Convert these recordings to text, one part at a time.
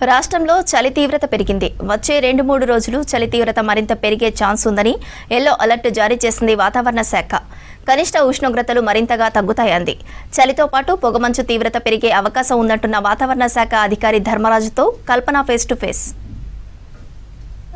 రాష్ట్రంలో చలి తీవ్రత పెరిగింది. వచ్చే 2-3 రోజులు చలి తీవ్రత మరింత పెరిగే ఛాన్స్ ఉందని ఎల్లో అలర్ట్ జారీ చేసింది వాతావరణ శాఖ. కనిష్ట ఉష్ణోగ్రతలు మరింతగా తగ్గుతాయంది. చలితో పాటు పొగమంచు తీవ్రత పెరిగే అవకాశం ఉందంటున్న వాతావరణ శాఖ అధికారి ధర్మరాజుతో కల్పన ఫేస్ టు ఫేస్.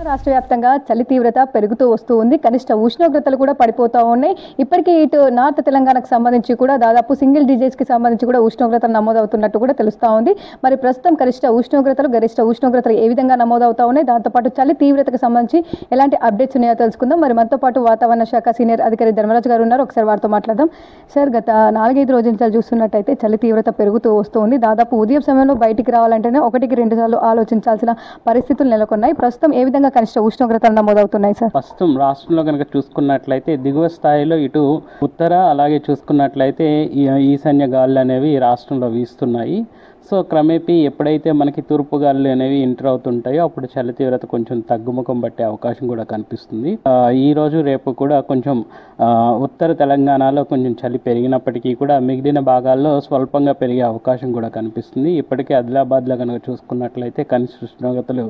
రాష్ట్ర వ్యాప్తంగా చలి తీవ్రత పెరుగుతూ వస్తూ ఉంది. కనిష్ట ఉష్ణోగ్రతలు కూడా పడిపోతూ ఉన్నాయి. ఇప్పటికీ ఇటు నార్త్ తెలంగాణకు సంబంధించి కూడా దాదాపు సింగిల్ డిజిట్స్కి సంబంధించి కూడా ఉష్ణోగ్రతలు నమోదవుతున్నట్టు కూడా తెలుస్తూ ఉంది. మరి ప్రస్తుతం కనిష్ట ఉష్ణోగ్రతలు గరిష్ట ఉష్ణోగ్రతలు ఏ విధంగా నమోదవుతా ఉన్నాయి, దాంతోపాటు చలి తీవ్రతకు సంబంధించి ఎలాంటి అప్డేట్స్ ఉన్నాయో తెలుసుకుందాం. మరి మనతో పాటు వాతావరణ శాఖ సీనియర్ అధికారి ధర్మరాజు గారు ఉన్నారు. ఒకసారి వారితో మాట్లాడదాం. సార్, గత 4-5 రోజుల నుంచి చూస్తున్నట్టయితే చలి తీవ్రత పెరుగుతూ వస్తుంది. దాదాపు ఉదయం సమయంలో బయటికి రావాలంటేనే 1-2 సార్లు ఆలోచించాల్సిన పరిస్థితులు నెలకొన్నాయి. ప్రస్తుతం ఏ విధంగా కనిష్ట ఉష్ణోగ్రతలు నమోదవుతున్నాయి సార్? ప్రస్తుతం రాష్ట్రంలో కనుక చూసుకున్నట్లయితే దిగువ స్థాయిలో ఇటు ఉత్తర అలాగే చూసుకున్నట్లయితే ఈశాన్య గాలులు అనేవి రాష్ట్రంలో వీస్తున్నాయి. సో క్రమేపీ ఎప్పుడైతే మనకి తూర్పు గాలులు అనేవి ఎంటర్ అవుతుంటాయో అప్పుడు చలి తీవ్రత కొంచెం తగ్గుముఖం పట్టే అవకాశం కూడా కనిపిస్తుంది. ఈ రోజు రేపు కూడా కొంచెం ఉత్తర తెలంగాణలో కొంచెం చలి పెరిగినప్పటికీ కూడా మిగిలిన భాగాల్లో స్వల్పంగా పెరిగే అవకాశం కూడా కనిపిస్తుంది. ఇప్పటికే ఆదిలాబాద్లో కనుక చూసుకున్నట్లయితే కనిష్ట ఉష్ణోగ్రతలు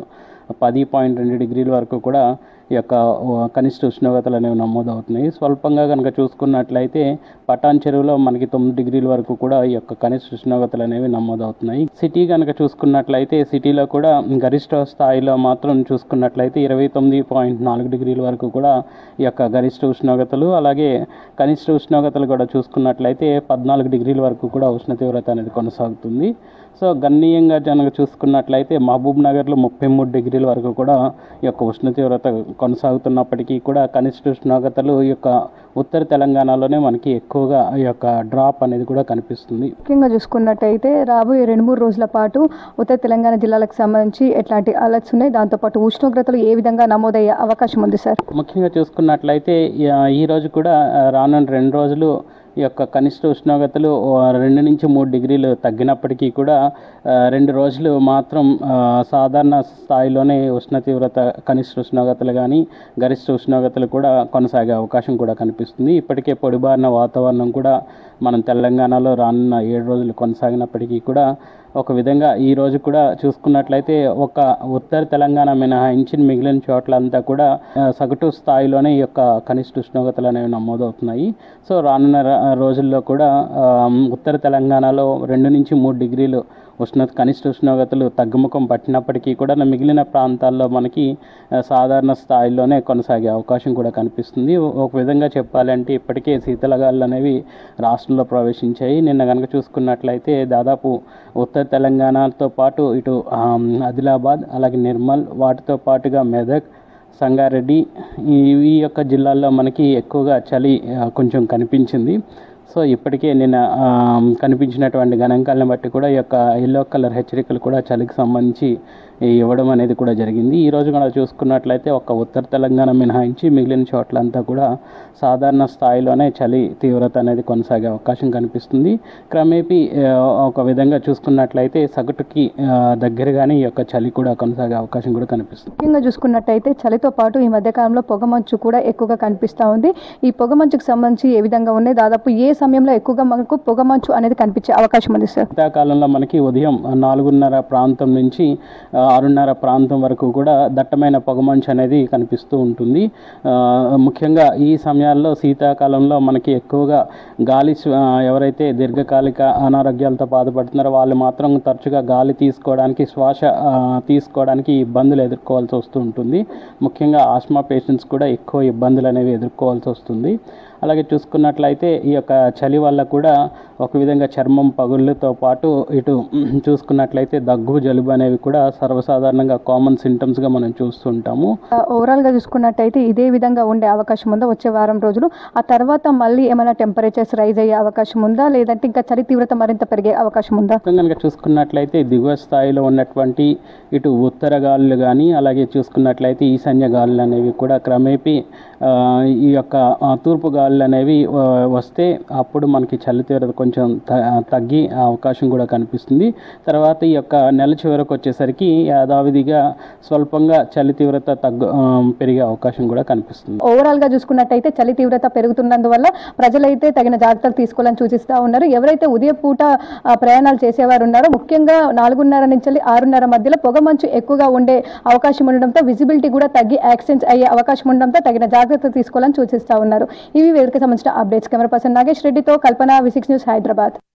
10.2 డిగ్రీల వరకు కూడా ఈ యొక్క కనిష్ట ఉష్ణోగ్రతలు అనేవి నమోదవుతున్నాయి. స్వల్పంగా కనుక చూసుకున్నట్లయితే పటాన్ చెరువులో మనకి 9 డిగ్రీల వరకు కూడా ఈ యొక్క కనిష్ట ఉష్ణోగ్రతలు అనేవి నమోదవుతున్నాయి. సిటీ కనుక చూసుకున్నట్లయితే సిటీలో కూడా గరిష్ట స్థాయిలో మాత్రం చూసుకున్నట్లయితే 29.4 డిగ్రీల వరకు కూడా ఈ యొక్క గరిష్ట ఉష్ణోగ్రతలు, అలాగే కనిష్ట ఉష్ణోగ్రతలు కూడా చూసుకున్నట్లయితే 14 డిగ్రీల వరకు కూడా ఉష్ణ తీవ్రత అనేది కొనసాగుతుంది. సో గణనీయంగా కనుక చూసుకున్నట్లయితే మహబూబ్ నగర్లో 33 డిగ్రీల వరకు కూడా ఈ యొక్క ఉష్ణ తీవ్రత కొనసాగుతున్నప్పటికీ కూడా కనిష్ట ఉష్ణోగ్రతలు ఈ యొక్క ఉత్తర తెలంగాణలోనే మనకి ఎక్కువగా ఈ యొక్క డ్రాప్ అనేది కూడా కనిపిస్తుంది. ముఖ్యంగా చూసుకున్నట్టయితే రాబోయే 2-3 రోజుల పాటు ఉత్తర తెలంగాణ జిల్లాలకు సంబంధించి ఎట్లాంటి అలర్ట్స్ ఉన్నాయి, దాంతోపాటు ఉష్ణోగ్రతలు ఏ విధంగా నమోదయ్యే అవకాశం ఉంది సార్? ముఖ్యంగా చూసుకున్నట్లయితే ఈ రోజు కూడా రానున్న 2 రోజులు ఈ యొక్క కనిష్ట ఉష్ణోగ్రతలు 2-3 డిగ్రీలు తగ్గినప్పటికీ కూడా 2 రోజులు మాత్రం సాధారణ స్థాయిలోనే ఉష్ణ తీవ్రత కనిష్ట ఉష్ణోగ్రతలు కానీ గరిష్ట ఉష్ణోగ్రతలు కూడా కొనసాగే అవకాశం కూడా కనిపిస్తుంది. ఇప్పటికే పొడిబారిన వాతావరణం కూడా మనం తెలంగాణలో రానున్న 7 రోజులు కొనసాగినప్పటికీ కూడా ఒక విధంగా ఈ రోజు కూడా చూసుకున్నట్లయితే ఒక ఉత్తర తెలంగాణ మినహాయించి మిగిలిన చోట్లంతా కూడా సగటు స్థాయిలోనే ఈ యొక్క కనిష్ట ఉష్ణోగ్రతలు అనేవి నమోదవుతున్నాయి. సో రానున్న రోజుల్లో కూడా ఉత్తర తెలంగాణలో 2-3 డిగ్రీలు కనిష్ట ఉష్ణోగ్రతలు తగ్గుముఖం పట్టినప్పటికీ కూడా మిగిలిన ప్రాంతాల్లో మనకి సాధారణ స్థాయిలోనే కొనసాగే అవకాశం కూడా కనిపిస్తుంది. ఒక విధంగా చెప్పాలంటే ఇప్పటికే శీతలగాలులు అనేవి రాష్ట్రంలో ప్రవేశించాయి. నిన్న కనుక చూసుకున్నట్లయితే దాదాపు ఉత్తర తెలంగాణతో పాటు ఇటు ఆదిలాబాద్ అలాగే నిర్మల్ వాటితో పాటుగా మెదక్, సంగారెడ్డి ఈ యొక్క జిల్లాల్లో మనకి ఎక్కువగా చలి కొంచెం కనిపించింది. సో ఇప్పటికే నిన్న కనిపించినటువంటి గణాంకాలను బట్టి కూడా ఈ యొక్క ఎల్లో కలర్ హెచ్చరికలు కూడా చలికి సంబంధించి ఇవ్వడం అనేది కూడా జరిగింది. ఈరోజు కూడా చూసుకున్నట్లయితే ఒక ఉత్తర తెలంగాణ మినహాయించి మిగిలిన చోట్లంతా కూడా సాధారణ స్థాయిలోనే చలి తీవ్రత అనేది కొనసాగే అవకాశం కనిపిస్తుంది. క్రమేపీ ఒక విధంగా చూసుకున్నట్లయితే సగటుకి దగ్గరగానే ఈ యొక్క చలి కూడా కొనసాగే అవకాశం కూడా కనిపిస్తుంది. ముఖ్యంగా చూసుకున్నట్టయితే చలితో పాటు ఈ మధ్యకాలంలో పొగమంచు కూడా ఎక్కువగా కనిపిస్తూ ఉంది. ఈ పొగమంచుకు సంబంధించి ఏ విధంగా ఉన్నాయి, దాదాపు ఏ సమయంలో ఎక్కువగా మనకు పొగమంచు అనేది కనిపించే అవకాశం ఉంది సార్? శీతాకాలంలో మనకి ఉదయం 4:30 ప్రాంతం నుంచి 6:30 ప్రాంతం వరకు కూడా దట్టమైన పొగమంచు అనేది కనిపిస్తూ ఉంటుంది. ముఖ్యంగా ఈ సమయాల్లో శీతాకాలంలో మనకి ఎక్కువగా గాలి ఎవరైతే దీర్ఘకాలిక అనారోగ్యాలతో బాధపడుతున్నారో వాళ్ళు మాత్రం తరచుగా గాలి తీసుకోవడానికి శ్వాస తీసుకోవడానికి ఇబ్బందులు ఎదుర్కోవాల్సి వస్తూ ఉంటుంది. ముఖ్యంగా ఆస్మా పేషెంట్స్ కూడా ఎక్కువ ఇబ్బందులు అనేవి ఎదుర్కోవాల్సి వస్తుంది. అలాగే చూసుకున్నట్లయితే ఈ యొక్క చలి వల్ల కూడా ఒక విధంగా చర్మం పగుళ్ళతో పాటు ఇటు చూసుకున్నట్లయితే దగ్గు, జలుబు అనేవి కూడా సర్వసాధారణంగా కామన్ సింటమ్స్గా మనం చూస్తుంటాము. ఓవరాల్గా చూసుకున్నట్టయితే ఇదే విధంగా ఉండే అవకాశం ఉందా వచ్చే వారం రోజులు? ఆ తర్వాత మళ్ళీ ఏమైనా టెంపరేచర్స్ రైజ్ అయ్యే అవకాశం ఉందా, లేదంటే ఇంకా చలి తీవ్రత మరింత పెరిగే అవకాశం ఉందా? కనుక చూసుకున్నట్లయితే దిగువ స్థాయిలో ఉన్నటువంటి ఇటు ఉత్తర గాలులు కానీ అలాగే చూసుకున్నట్లయితే ఈశాన్య గాలులు అనేవి కూడా క్రమేపీ ఈ యొక్క తూర్పు గాలులు గాలులు అనేవి వస్తే అప్పుడు మనకి చలి తీవ్రత కొంచెం తగ్గి అవకాశం కూడా కనిపిస్తుంది. తర్వాత ఈ యొక్క నెల చివరకు వచ్చేసరికి యథావిధిగా స్వల్పంగా చలి తీవ్రత పెరిగే అవకాశం కూడా కనిపిస్తుంది. ఓవరాల్గా చూసుకున్నట్టయితే చలి తీవ్రత పెరుగుతున్నందువల్ల ప్రజలైతే తగిన జాగ్రత్తలు తీసుకోవాలని సూచిస్తూ ఉన్నారు. ఎవరైతే ఉదయం పూట ప్రయాణాలు చేసేవారు ఉన్నారో ముఖ్యంగా 4:30 నుంచి 6:30 మధ్యలో పొగమంచు ఎక్కువగా ఉండే అవకాశం ఉండడంతో విజిబిలిటీ కూడా తగ్గి యాక్సిడెంట్స్ అయ్యే అవకాశం ఉండడంతో తగిన జాగ్రత్తలు తీసుకోవాలని సూచిస్తూ ఉన్నారు. ఇవి వేదికకి సంబంధించిన అప్డేట్స్. కెమెరా పర్సన్ నాగేష్ రెడ్డితో కల్పన, V6 న్యూస్, హైదరాబాద్.